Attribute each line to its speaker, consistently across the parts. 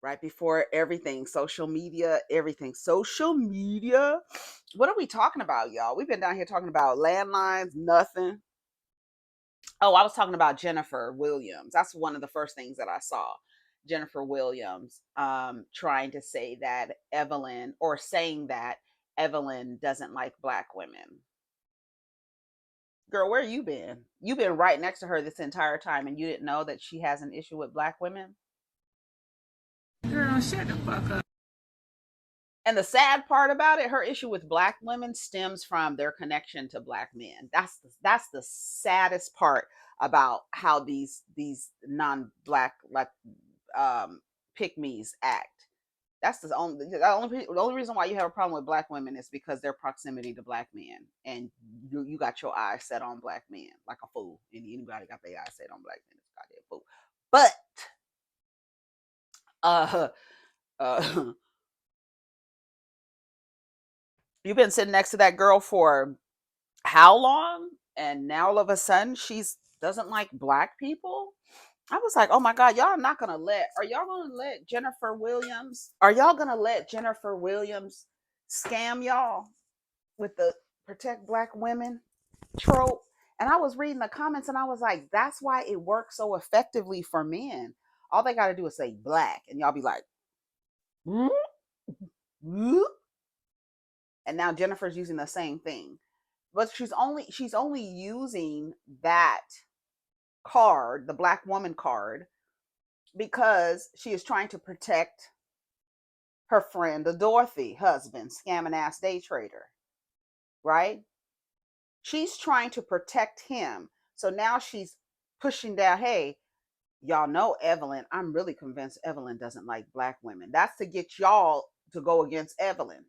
Speaker 1: right before everything, social media, everything. Social media. What are we talking about, y'all? We've been down here talking about landlines, nothing. Oh, I was talking about Jennifer Williams. That's one of the first things that I saw. Jennifer Williams trying to say that Evelyn, or saying that Evelyn doesn't like black women. Girl, where you been? You've been right next to her this entire time and you didn't know that she has an issue with black women?
Speaker 2: Girl, shut the fuck up.
Speaker 1: And the sad part about it, her issue with black women stems from their connection to black men. That's the saddest part about how these non-black, like, pick me's act. That's the only reason why you have a problem with black women is because their proximity to black men, and you got your eyes set on black men like a fool. And anybody got their eyes set on black men is a goddamn fool. But uh, uh, you've been sitting next to that girl for how long? And now all of a sudden she's doesn't like black people. I was like, oh my God, y'all not gonna let, are y'all gonna let Jennifer Williams, are y'all gonna let Jennifer Williams scam y'all with the protect black women trope? And I was reading the comments and I was like, that's why it works so effectively for men. All they gotta do is say black and y'all be like, "Hmm? Hmm?" And now Jennifer's using the same thing. But she's only using that card, the black woman card, because she is trying to protect her friend, the Dorothy husband, scamming ass day trader, right? She's trying to protect him. So now she's pushing down, hey, y'all know Evelyn. I'm really convinced Evelyn doesn't like black women. That's to get y'all to go against Evelyn.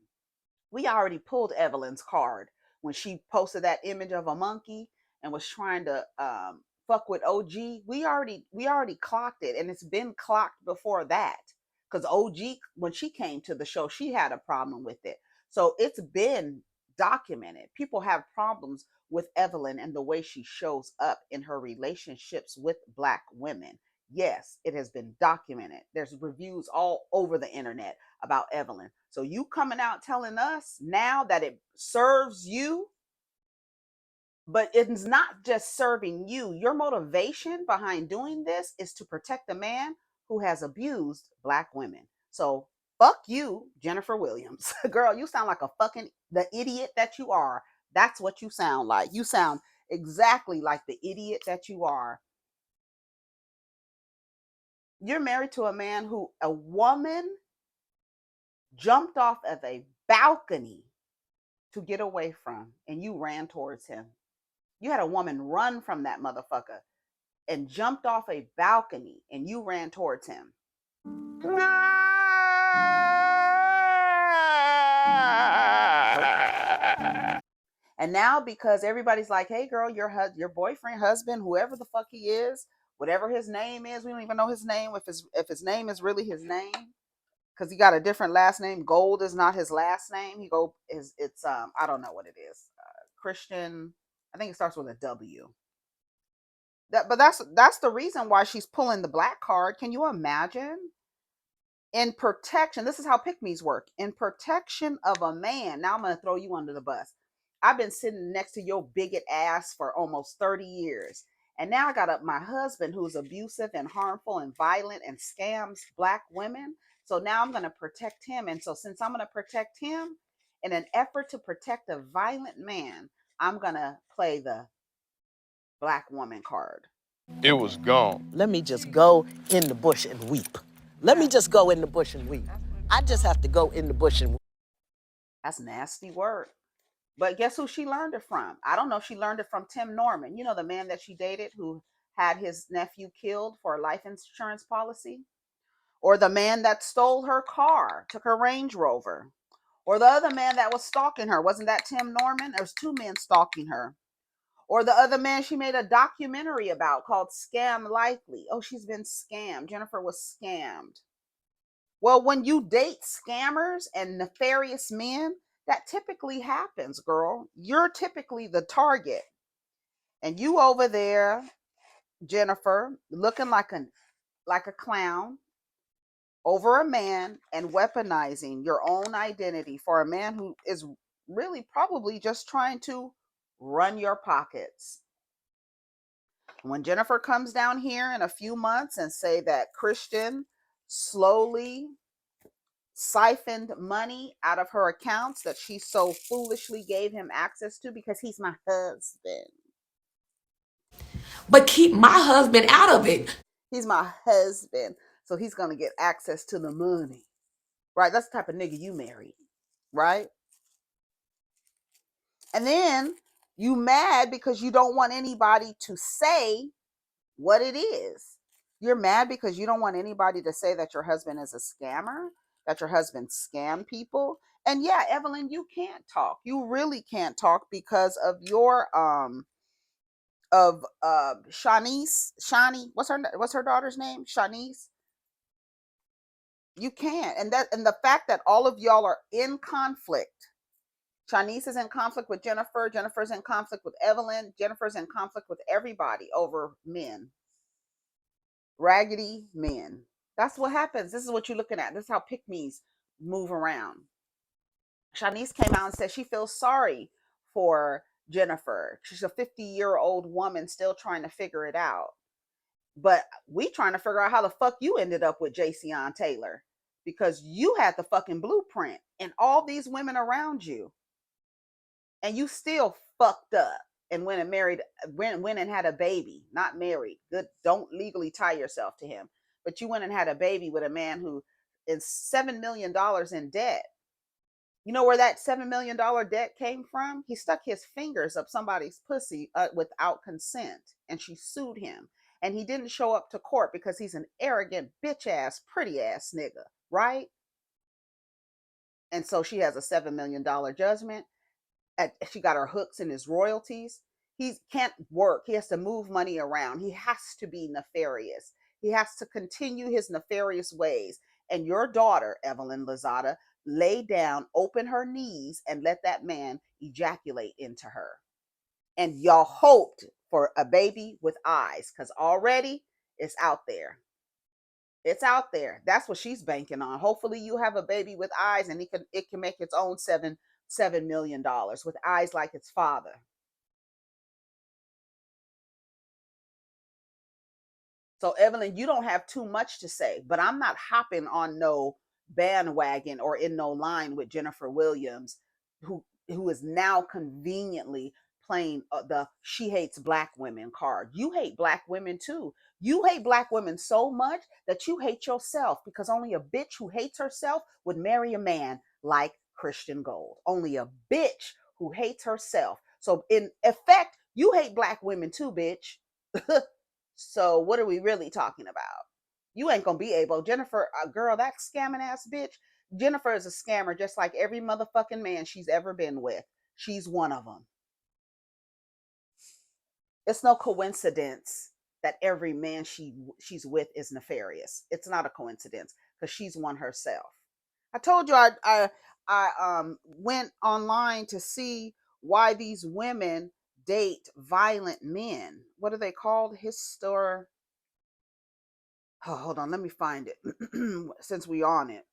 Speaker 1: We already pulled Evelyn's card when she posted that image of a monkey and was trying to fuck with OG. We already clocked it, and it's been clocked before that. Because OG, when she came to the show, she had a problem with it. So it's been documented. People have problems with Evelyn and the way she shows up in her relationships with black women. Yes, it has been documented. There's reviews all over the internet about Evelyn. So you coming out telling us now that it serves you, but it's not just serving you. Your motivation behind doing this is to protect the man who has abused black women. So fuck you, Jennifer Williams. Girl, you sound like a fucking the idiot that you are. That's what you sound like. You sound exactly like the idiot that you are. You're married to a man who a woman jumped off of a balcony to get away from, and you ran towards him. You had a woman run from that motherfucker and jumped off a balcony, and you ran towards him. And now, because everybody's like, "Hey, girl, your boyfriend, husband, whoever the fuck he is, whatever his name is, we don't even know his name. If his name is really his name, because he got a different last name. Gold is not his last name. He go is it's I don't know what it is. Christian. I think it starts with a W. But that's the reason why she's pulling the black card. Can you imagine? In protection, this is how pick-me's work. In protection of a man. Now I'm gonna throw you under the bus. I've been sitting next to your bigot ass for almost 30 years. And now I got my husband who's abusive and harmful and violent and scams black women. So now I'm gonna protect him. And so since I'm gonna protect him, in an effort to protect a violent man, I'm gonna play the black woman card.
Speaker 3: It was gone.
Speaker 4: Let me just go in the bush and weep. Let me just go in the bush and weep. I just have to go in the bush and weep.
Speaker 1: That's nasty word. But guess who she learned it from? I don't know if she learned it from Tim Norman. You know, the man that she dated who had his nephew killed for a life insurance policy? Or the man that stole her car, took her Range Rover? Or the other man that was stalking her? Wasn't that Tim Norman? There was two men stalking her. Or the other man she made a documentary about called Scam Likely. Oh, she's been scammed. Jennifer was scammed. Well, when you date scammers and nefarious men, that typically happens, girl. You're typically the target. And you over there, Jennifer, looking like a clown, over a man and weaponizing your own identity for a man who is really probably just trying to run your pockets. When Jennifer comes down here in a few months and say that Christian slowly siphoned money out of her accounts that she so foolishly gave him access to because he's my husband.
Speaker 3: But keep my husband out of it.
Speaker 1: He's my husband, so he's going to get access to the money. Right? That's the type of nigga you married. Right? And then you mad because you don't want anybody to say what it is. You're mad because you don't want anybody to say that your husband is a scammer, that your husband scammed people. And yeah, Evelyn, you can't talk. You really can't talk because of your Shaunie, what's her daughter's name? Shanice. You can't. And the fact that all of y'all are in conflict. Shanice is in conflict with Jennifer. Jennifer's in conflict with Evelyn. Jennifer's in conflict with everybody over men. Raggedy men. That's what happens. This is what you're looking at. This is how pick-me's move around. Shanice came out and said she feels sorry for Jennifer. She's a 50-year-old woman still trying to figure it out. But we trying to figure out how the fuck you ended up with Jason Taylor, because you had the fucking blueprint and all these women around you, and you still fucked up and went and married, went and had a baby. Not married. Good. Don't legally tie yourself to him, but you went and had a baby with a man who is $7 million in debt. You know where that $7 million debt came from? He stuck his fingers up somebody's pussy without consent, and she sued him. And he didn't show up to court because he's an arrogant, bitch ass, pretty ass nigga, right? And so she has a $7 million judgment. She got her hooks in his royalties. He can't work. He has to move money around. He has to be nefarious. He has to continue his nefarious ways. And your daughter, Evelyn Lozada, lay down, open her knees, and let that man ejaculate into her. And y'all hoped for a baby with eyes, because already it's out there. It's out there. That's what she's banking on. Hopefully you have a baby with eyes, and it can make its own $7 million with eyes like its father. So Evelyn, you don't have too much to say, but I'm not hopping on no bandwagon or in no line with Jennifer Williams, who is now conveniently playing the she hates black women card. You hate black women too. You hate black women so much that you hate yourself, because only a bitch who hates herself would marry a man like Christian Gold. Only a bitch who hates herself. So in effect, you hate black women too, bitch. So what are we really talking about? You ain't gonna be able, Jennifer, girl, that scamming ass bitch. Jennifer is a scammer just like every motherfucking man she's ever been with. She's one of them. It's no coincidence that every man she's with is nefarious. It's not a coincidence, because she's one herself. I told you I went online to see why these women date violent men. What are they called? Oh, hold on, let me find it. Since we on it.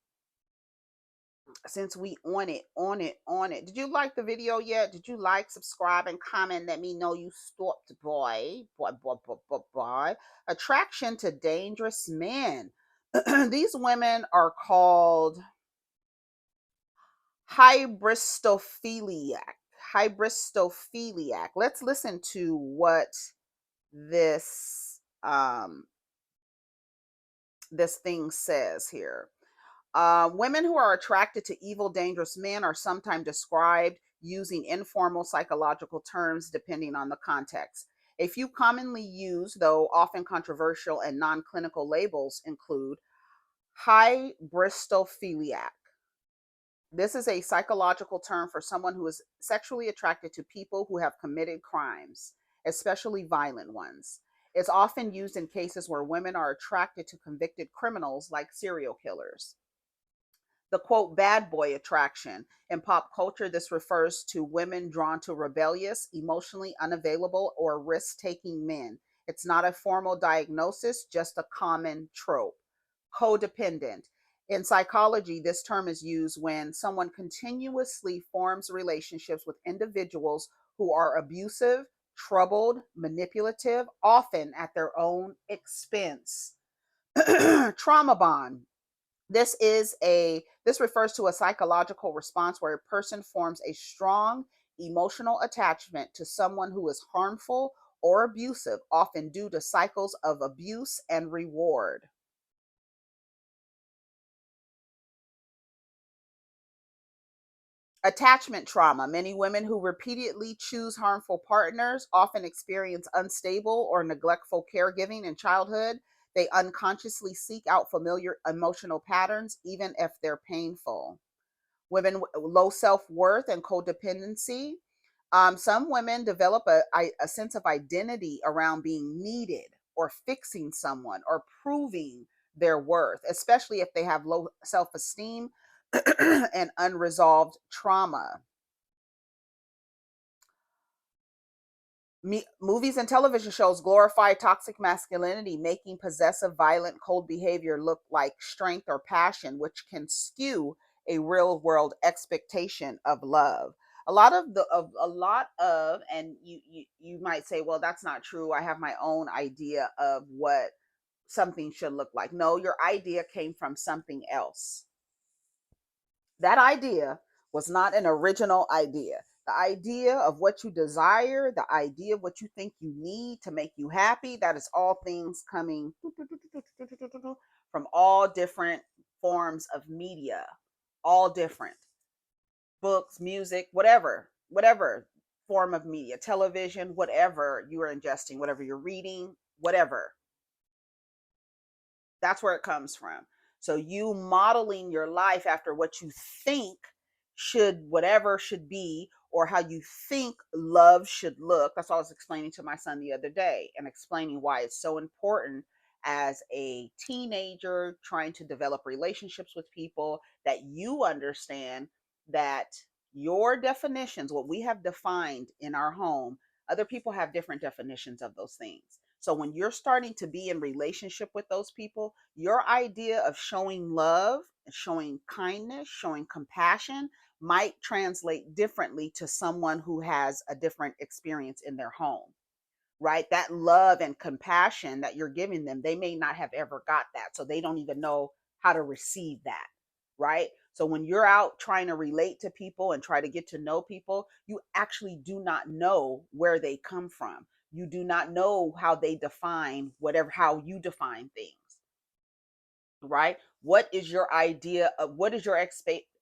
Speaker 1: Since we on it. Did you like the video yet? Did you like, subscribe, and comment? Let me know you stopped, boy. Boy. Attraction to dangerous men. These women are called hybristophiliac. Hybristophiliac. Let's listen to what this this thing says here. Women who are attracted to evil, dangerous men are sometimes described using informal psychological terms depending on the context. A few commonly used, though often controversial and non-clinical labels include hybristophiliac. This is a psychological term for someone who is sexually attracted to people who have committed crimes, especially violent ones. It's often used in cases where women are attracted to convicted criminals like serial killers. The quote, bad boy attraction. In pop culture, this refers to women drawn to rebellious, emotionally unavailable, or risk taking men. It's not a formal diagnosis, just a common trope. Codependent. In psychology, this term is used when someone continuously forms relationships with individuals who are abusive, troubled, manipulative, often at their own expense. Trauma bond. This refers to a psychological response where a person forms a strong emotional attachment to someone who is harmful or abusive, often due to cycles of abuse and reward. Attachment trauma. Many women who repeatedly choose harmful partners often experience unstable or neglectful caregiving in childhood. They unconsciously seek out familiar emotional patterns, even if they're painful. Women with low self-worth and codependency. Some women develop a sense of identity around being needed or fixing someone or proving their worth, especially if they have low self-esteem and unresolved trauma. Movies and television shows glorify toxic masculinity, making possessive, violent, cold behavior look like strength or passion, which can skew a real world expectation of love. And you might say, well, that's not true. I have my own idea of what something should look like. No, your idea came from something else. That idea was not an original idea. The idea of what you desire, the idea of what you think you need to make you happy, that is all things coming from all different forms of media, all different books, music, whatever form of media, television, whatever you are ingesting, whatever you're reading, whatever. That's where it comes from. So you modeling your life after what you think whatever should be, or how you think love should look. That's what I was explaining to my son the other day, and explaining why it's so important as a teenager trying to develop relationships with people, that you understand that your definitions, what we have defined in our home, other people have different definitions of those things. So when you're starting to be in relationship with those people, your idea of showing love, showing kindness, showing compassion might translate differently to someone who has a different experience in their home, right? That love and compassion that you're giving them, they may not have ever got that. So they don't even know how to receive that, right? So when you're out trying to relate to people and try to get to know people, you actually do not know where they come from. You do not know how they define how you define things, right? What is your idea of what is your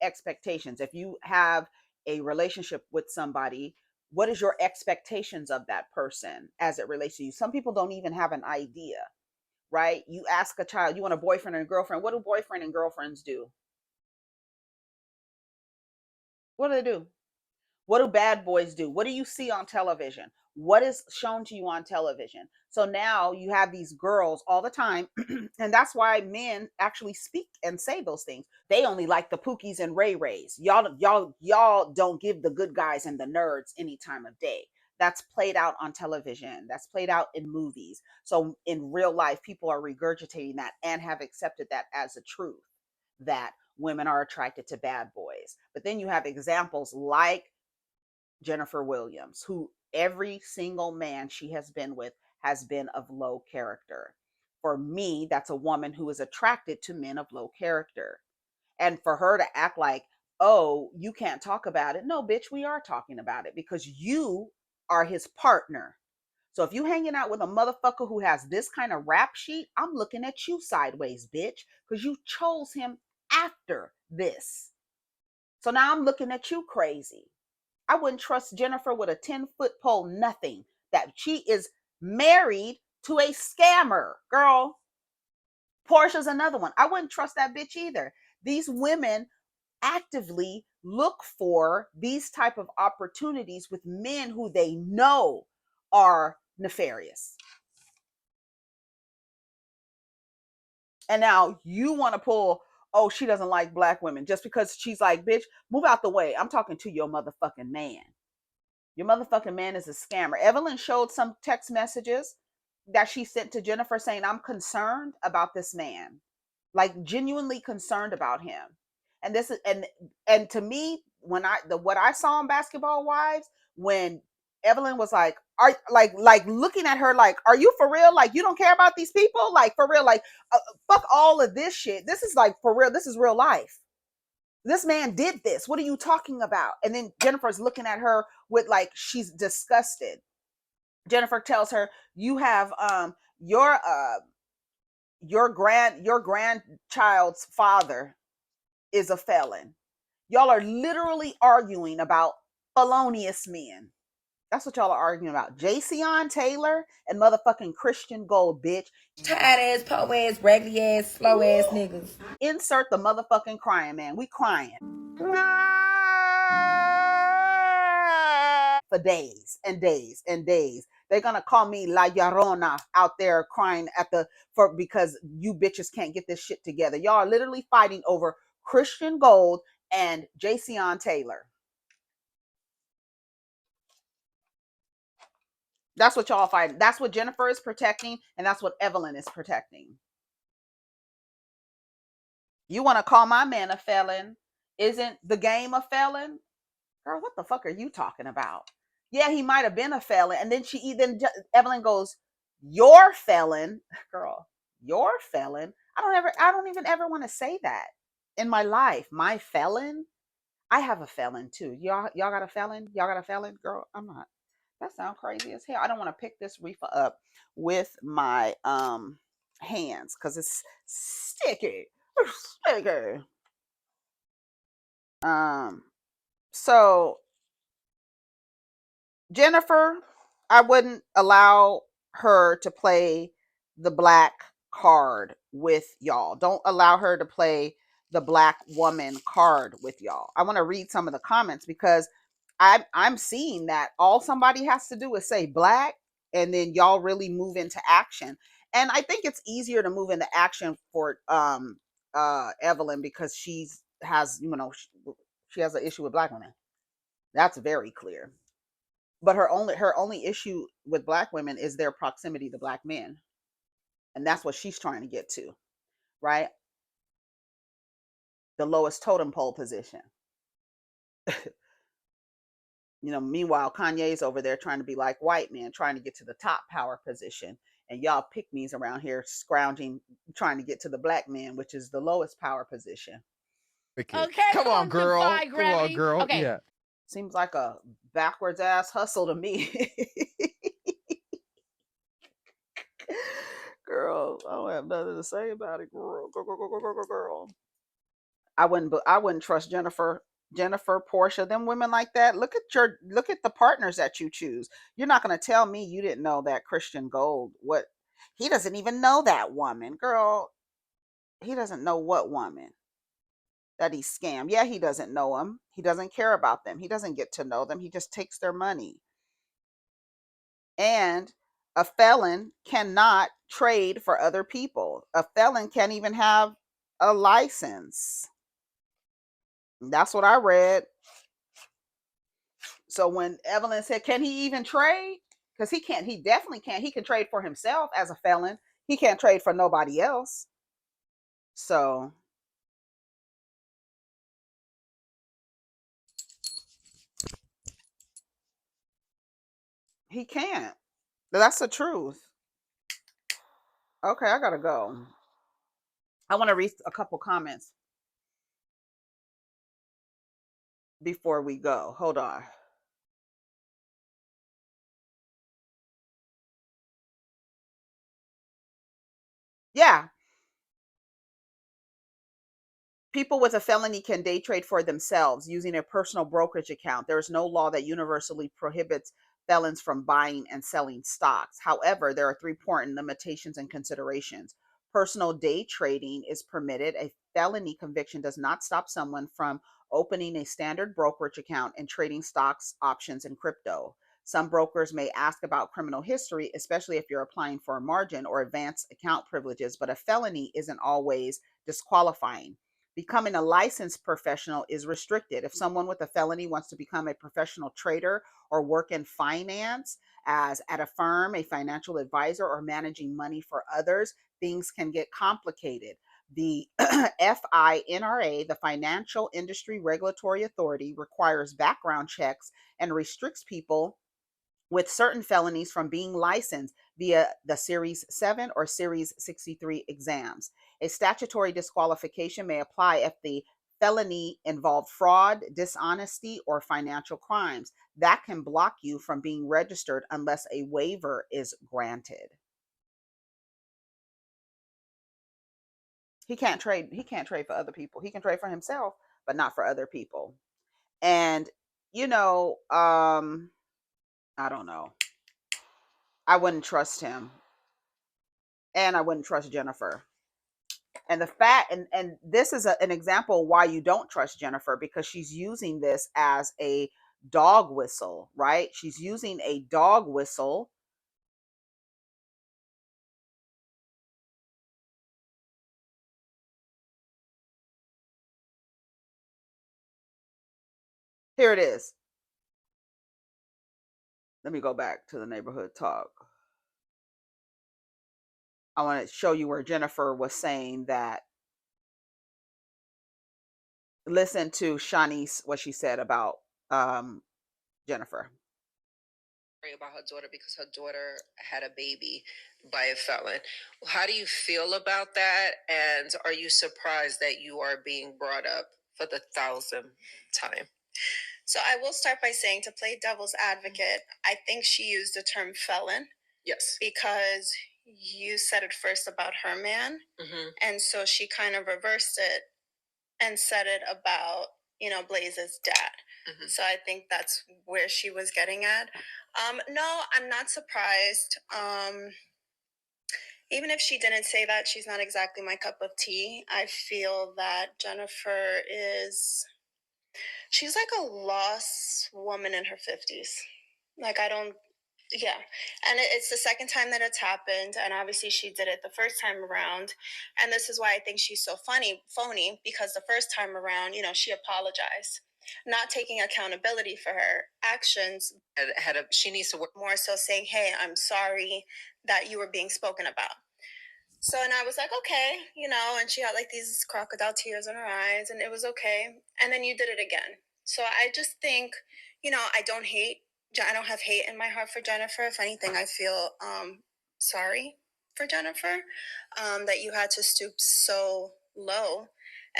Speaker 1: expectations? If you have a relationship with somebody, what is your expectations of that person as it relates to you? Some people don't even have an idea, right? You ask a child, you want a boyfriend and a girlfriend. What do boyfriend and girlfriends do? What do they do? What do bad boys do? What do you see on television? What is shown to you on television? So now you have these girls all the time, and that's why men actually speak and say those things. They only like the Pookies and Ray Rays. Y'all don't give the good guys and the nerds any time of day. That's played out on television. That's played out in movies. So in real life, people are regurgitating that and have accepted that as a truth, that women are attracted to bad boys. But then you have examples like Jennifer Williams, who every single man she has been with has been of low character. For me, that's a woman who is attracted to men of low character. And for her to act like, oh, you can't talk about it. No, bitch, we are talking about it because you are his partner. So if you hanging out with a motherfucker who has this kind of rap sheet, I'm looking at you sideways, bitch, because you chose him after this. So now I'm looking at you crazy. I wouldn't trust Jennifer with a 10-foot pole, nothing. That she is married to a scammer. Girl, Portia's another one. I wouldn't trust that bitch either. These women actively look for these type of opportunities with men who they know are nefarious. And now you want to pull, oh, she doesn't like black women just because she's like, bitch, move out the way. I'm talking to your motherfucking man. Your motherfucking man is a scammer. Evelyn showed some text messages that she sent to Jennifer saying, I'm concerned about this man. like genuinely concerned about him. And this is and to me, when what I saw in Basketball Wives, when Evelyn was like, are like looking at her like, are you for real? Like, you don't care about these people? Like, for real? Like, fuck all of this shit. This is like for real. This is real life. This man did this. What are you talking about? And then Jennifer's looking at her with like she's disgusted. Jennifer tells her, you have your grandchild's father is a felon. Y'all are literally arguing about felonious men. That's what y'all are arguing about. Jason Taylor and motherfucking Christian Gold, bitch.
Speaker 3: Tired ass, po ass, raggedy ass, slow ass niggas.
Speaker 1: Insert the motherfucking crying, man. We crying for days and days and days. They're gonna call me La Llorona out there crying at the for because you bitches can't get this shit together. Y'all are literally fighting over Christian Gold and Jason Taylor. That's what y'all fighting. That's what Jennifer is protecting, and that's what Evelyn is protecting. You want to call my man a felon? Isn't the game a felon? Girl, what the fuck are you talking about? Yeah, he might have been a felon. And then Evelyn goes, your felon, girl, your felon. I don't even ever want to say that in my life. My felon. I have a felon too. Y'all got a felon? Y'all got a felon? Girl, I'm not. That sounds crazy as hell. I don't want to pick this reefer up with my hands because it's sticky. Sticky. So Jennifer, I wouldn't allow her to play the black card with y'all. Don't allow her to play the black woman card with y'all. I want to read some of the comments because I'm seeing that all somebody has to do is say black and then y'all really move into action. And I think it's easier to move into action for Evelyn because she has an issue with black women. That's very clear. But her only issue with black women is their proximity to black men. And that's what she's trying to get to, right? The lowest totem pole position. Meanwhile, Kanye's over there trying to be like white men, trying to get to the top power position. And y'all pick me's around here scrounging, trying to get to the black man, which is the lowest power position.
Speaker 5: Okay, come on, girl. Come on, girl. Okay. Yeah.
Speaker 1: Seems like a backwards ass hustle to me. Girl, I don't have nothing to say about it, girl. Girl. I wouldn't trust Jennifer, Portia, them women like that. Look at the partners that you choose. You're not gonna tell me you didn't know that Christian Gold. What he doesn't even know that woman, girl. He doesn't know what woman that he scammed. Yeah, he doesn't know them. He doesn't care about them. He doesn't get to know them. He just takes their money. And a felon cannot trade for other people. A felon can't even have a license. That's what I read. So when Evelyn said, can he even trade? Because he can't. He definitely can't. He can trade for himself as a felon. He can't trade for nobody else. So he can't. That's the truth. Okay, I gotta go. I want to read a couple comments before we go. Hold on. Yeah. People with a felony can day trade for themselves using a personal brokerage account. There is no law that universally prohibits felons from buying and selling stocks. However, there are three important limitations and considerations. Personal day trading is permitted. A felony conviction does not stop someone from opening a standard brokerage account and trading stocks, options, and crypto. Some brokers may ask about criminal history, especially if you're applying for a margin or advanced account privileges, but a felony isn't always disqualifying. Becoming a licensed professional is restricted. If someone with a felony wants to become a professional trader or work in finance as at a firm, a financial advisor, or managing money for others, things can get complicated. The FINRA, the Financial Industry Regulatory Authority, requires background checks and restricts people with certain felonies from being licensed via the Series 7 or Series 63 exams. A statutory disqualification may apply if the felony involved fraud, dishonesty, or financial crimes. That can block you from being registered unless a waiver is granted. He can't trade for other people. He can trade for himself, but not for other people. And I don't know. I wouldn't trust him. And I wouldn't trust Jennifer. And the fact, and this is an example why you don't trust Jennifer, because she's using this as a dog whistle, right? She's using a dog whistle. Here it is. Let me go back to the neighborhood talk. I want to show you where Jennifer was saying that. Listen to Shaunie, what she said about Jennifer.
Speaker 6: About her daughter because her daughter had a baby by a felon. How do you feel about that? And are you surprised that you are being brought up for the 1,000th time?
Speaker 7: So I will start by saying, to play devil's advocate, I think she used the term felon.
Speaker 6: Yes.
Speaker 7: Because you said it first about her man.
Speaker 6: Mm-hmm.
Speaker 7: And so she kind of reversed it and said it about, Blaze's dad.
Speaker 6: Mm-hmm.
Speaker 7: So I think that's where she was getting at. No, I'm not surprised. Even if she didn't say that, she's not exactly my cup of tea. I feel that Jennifer she's like a lost woman in her 50s. Like, yeah. And it's the second time that it's happened. And obviously she did it the first time around. And this is why I think she's so phony, because the first time around, she apologized, not taking accountability for her actions.
Speaker 6: She needs to work
Speaker 7: more so saying, hey, I'm sorry that you were being spoken about. So, and I was like, okay, and she had like these crocodile tears in her eyes, and it was okay. And then you did it again. So I just think, I don't have hate in my heart for Jennifer. If anything, I feel sorry for Jennifer, that you had to stoop so low.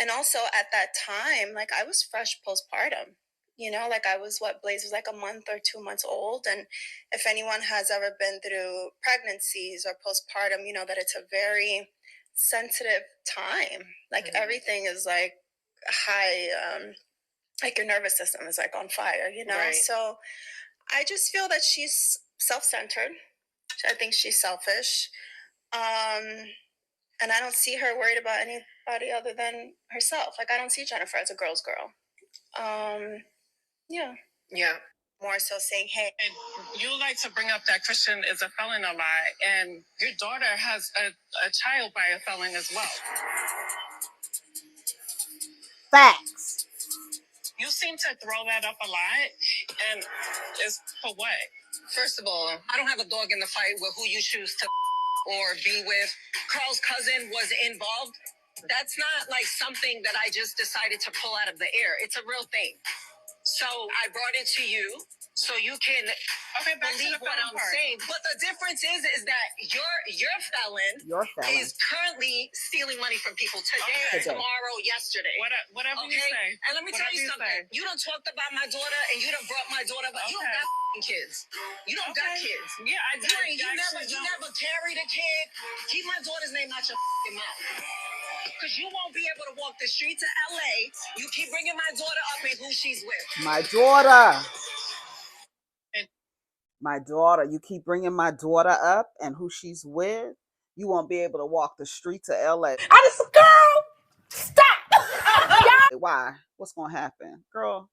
Speaker 7: And also at that time, like, I was fresh postpartum. Like, I was, Blaze was like a month or 2 months old. And if anyone has ever been through pregnancies or postpartum, that it's a very sensitive time. Like, mm-hmm. Everything is like high, like your nervous system is like on fire,
Speaker 6: Right.
Speaker 7: So I just feel that she's self-centered. I think she's selfish. And I don't see her worried about anybody other than herself. Like, I don't see Jennifer as a girl's girl. Yeah.
Speaker 6: Yeah.
Speaker 7: More so saying, hey.
Speaker 2: And you like to bring up that Christian is a felon a lot, and your daughter has a child by a felon as well.
Speaker 1: Facts.
Speaker 2: You seem to throw that up a lot, and it's for what?
Speaker 6: First of all, I don't have a dog in the fight with who you choose to or be with. Carl's cousin was involved. That's not like something that I just decided to pull out of the air. It's a real thing. So I brought it to you so you can believe what I'm saying. But the difference is that your felon is currently stealing money from people today, tomorrow, yesterday.
Speaker 2: Whatever you say.
Speaker 6: And let me tell you something. You done talked about my daughter and you done brought my daughter, but you don't got kids. You don't got kids.
Speaker 2: Yeah, I do.
Speaker 6: You never carried a kid. Keep my daughter's name out your mouth. Because you won't be able to walk the streets of LA. You keep bringing my daughter up and who she's with.
Speaker 1: My daughter. My daughter. You keep bringing my daughter up and who she's with. You won't be able to walk the streets of LA.
Speaker 3: I just, girl, stop.
Speaker 1: Why? What's going to happen? Girl.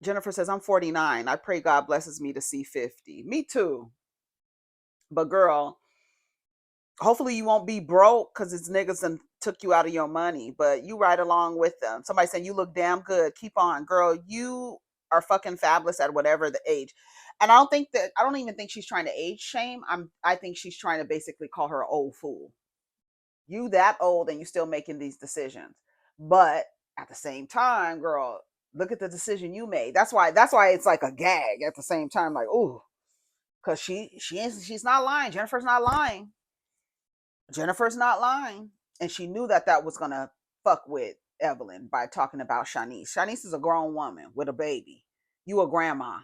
Speaker 1: Jennifer says, I'm 49. I pray God blesses me to see 50. Me too. But girl, hopefully you won't be broke because it's niggas and took you out of your money, but you right along with them. Somebody saying you look damn good. Keep on, girl. You are fucking fabulous at whatever the age. And I don't even think she's trying to age shame. I think she's trying to basically call her an old fool. You that old and you still making these decisions. But at the same time, girl, look at the decision you made. That's why it's like a gag at the same time, like, ooh, because she's not lying. Jennifer's not lying. And she knew that that was gonna fuck with Evelyn by talking about Shanice. Shanice is a grown woman with a baby. You a grandma.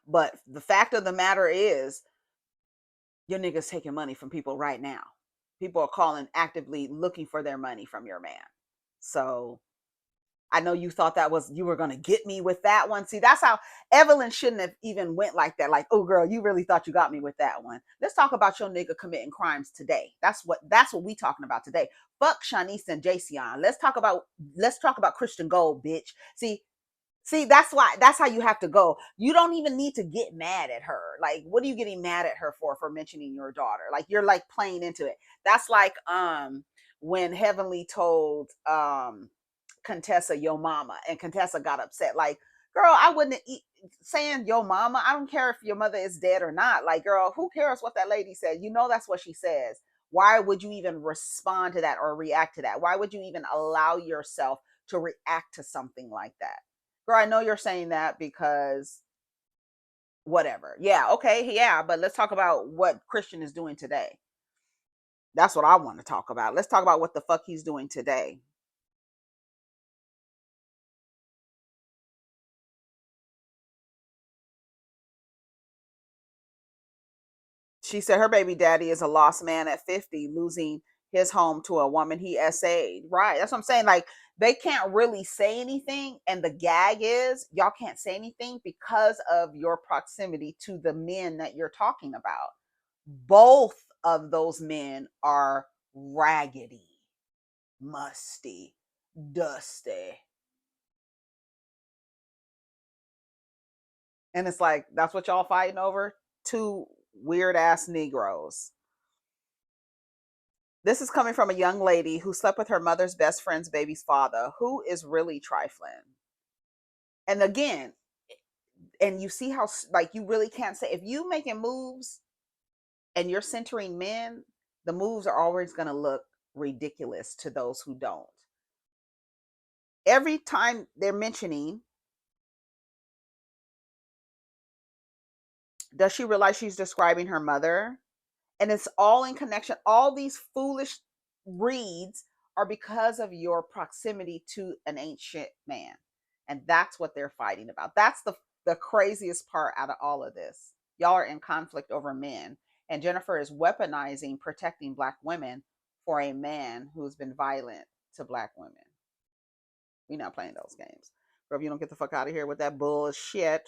Speaker 1: But the fact of the matter is, your nigga's taking money from people right now. People are calling actively looking for their money from your man. So I know you thought you were gonna get me with that one. See, that's how Evelyn shouldn't have even went like that. Like, oh girl, you really thought you got me with that one. Let's talk about your nigga committing crimes today. That's what we talking about today. Fuck Shanice and Jason. Let's talk about Christian Gold, bitch. See, that's how you have to go. You don't even need to get mad at her. Like, what are you getting mad at her for mentioning your daughter? Like, you're like playing into it. That's like when Heavenly told Contessa yo mama, and Contessa got upset. Like, girl, I wouldn't eat saying yo mama. I don't care if your mother is dead or not. Like, girl, who cares what that lady said? You know that's what she says. Why would you even respond to that or react to that? Why would you even allow yourself to react to something like that? Girl, I know you're saying that because whatever. Yeah, okay, yeah, but let's talk about what Christian is doing today. That's what I want to talk about. Let's talk about what the fuck he's doing today. She said her baby daddy is a lost man at 50, losing his home to a woman he SA'd. Right. That's what I'm saying. Like, they can't really say anything. And the gag is y'all can't say anything because of your proximity to the men that you're talking about. Both of those men are raggedy, musty, dusty. And it's like, that's what y'all fighting over? Two weird ass Negroes. This is coming from a young lady who slept with her mother's best friend's baby's father, who is really trifling. And again, and you see how, like, you really can't say, if you making moves and you're centering men, the moves are always going to look ridiculous to those who don't. Every time they're mentioning, does she realize she's describing her mother? And it's all in connection. All these foolish reads are because of your proximity to an ancient man. And that's what they're fighting about. That's the craziest part out of all of this. Y'all are in conflict over men. And Jennifer is weaponizing protecting Black women for a man who's been violent to Black women. We're not playing those games. Girl, if you don't get the fuck out of here with that bullshit,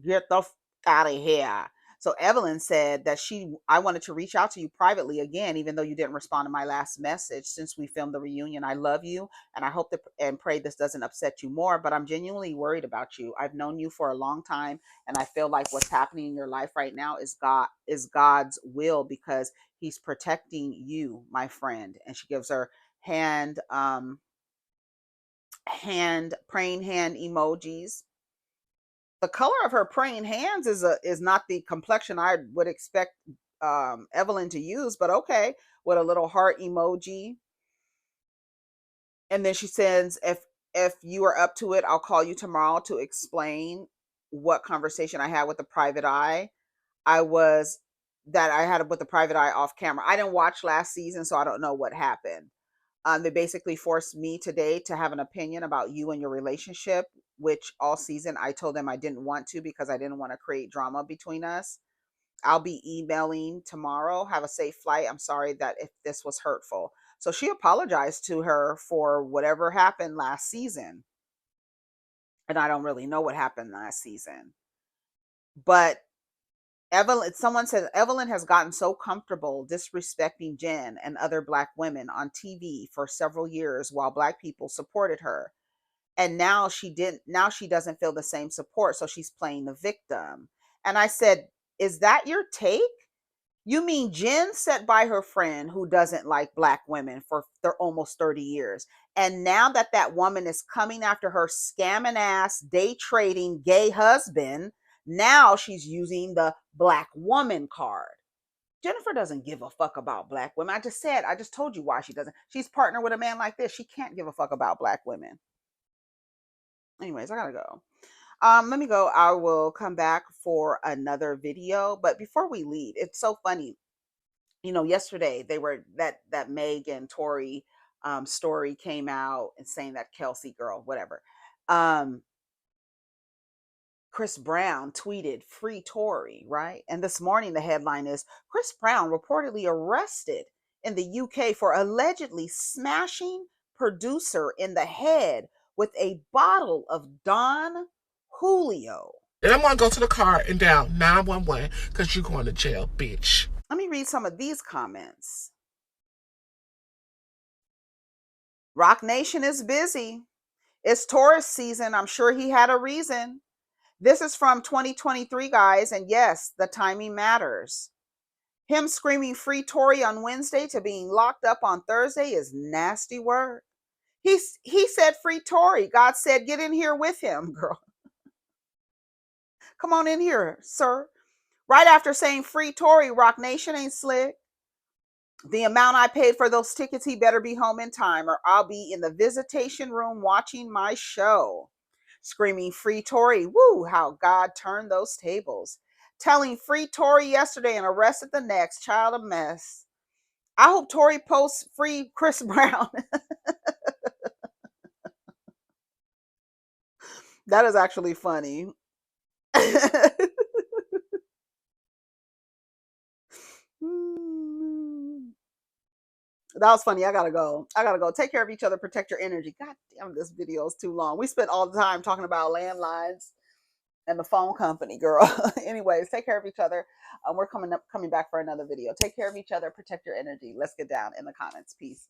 Speaker 1: get the fuck out of here. So Evelyn said that I wanted to reach out to you privately again, even though you didn't respond to my last message since we filmed the reunion. I love you, and I hope that and pray this doesn't upset you more, but I'm genuinely worried about you. I've known you for a long time, and I feel like what's happening in your life right now is God's will, because he's protecting you, my friend. And she gives her praying hand emojis. The color of her praying hands is not the complexion I would expect Evelyn to use, but okay, with a little heart emoji. And then she says, if you are up to it, I'll call you tomorrow to explain what conversation I had with the private eye. I had with the private eye off camera. I didn't watch last season, so I don't know what happened. They basically forced me today to have an opinion about you and your relationship, which all season I told them I didn't want to because I didn't want to create drama between us. I'll be emailing tomorrow. Have a safe flight. I'm sorry that if this was hurtful. So she apologized to her for whatever happened last season. And I don't really know what happened last season. But someone says Evelyn has gotten so comfortable disrespecting Jen and other Black women on TV for several years while Black people supported her. And now she doesn't feel the same support, so she's playing the victim. And I said, is that your take? You mean Jen sat by her friend who doesn't like Black women for almost 30 years. And now that woman is coming after her scamming ass, day trading gay husband, now she's using the Black woman card. Jennifer doesn't give a fuck about black women. I just told you why she doesn't. She's partnered with a man like this. She can't give a fuck about black women. Anyways, I gotta go. Let me go. I will come back for another video. But before we leave, it's so funny. Yesterday they were that Meg and Tori story came out and saying that Kelsey girl, whatever. Chris Brown tweeted "Free Tory," right? And this morning the headline is Chris Brown reportedly arrested in the UK for allegedly smashing producer in the head with a bottle of Don Julio.
Speaker 2: And I'm gonna go to the car and dial 911 because you're going to jail, bitch.
Speaker 1: Let me read some of these comments. Rock Nation is busy. It's tourist season. I'm sure he had a reason. This is from 2023, guys, and yes, the timing matters. Him screaming "Free Tory" on Wednesday to being locked up on Thursday is nasty work. He said "Free Tory." God said, "Get in here with him, girl. Come on in here, sir." Right after saying "Free Tory," Rock Nation ain't slick. The amount I paid for those tickets, he better be home in time or I'll be in the visitation room watching my show. Screaming "Free Tory." Woo, how God turned those tables. Telling "Free Tory" yesterday and arrested the next. Child of mess. I hope Tory posts "Free Chris Brown." That is actually funny. That was funny. I gotta go. Take care of each other. Protect your energy. God damn, this video is too long. We spent all the time talking about landlines and the phone company, girl. Anyways, take care of each other. We're coming back for another video. Take care of each other. Protect your energy. Let's get down in the comments. Peace.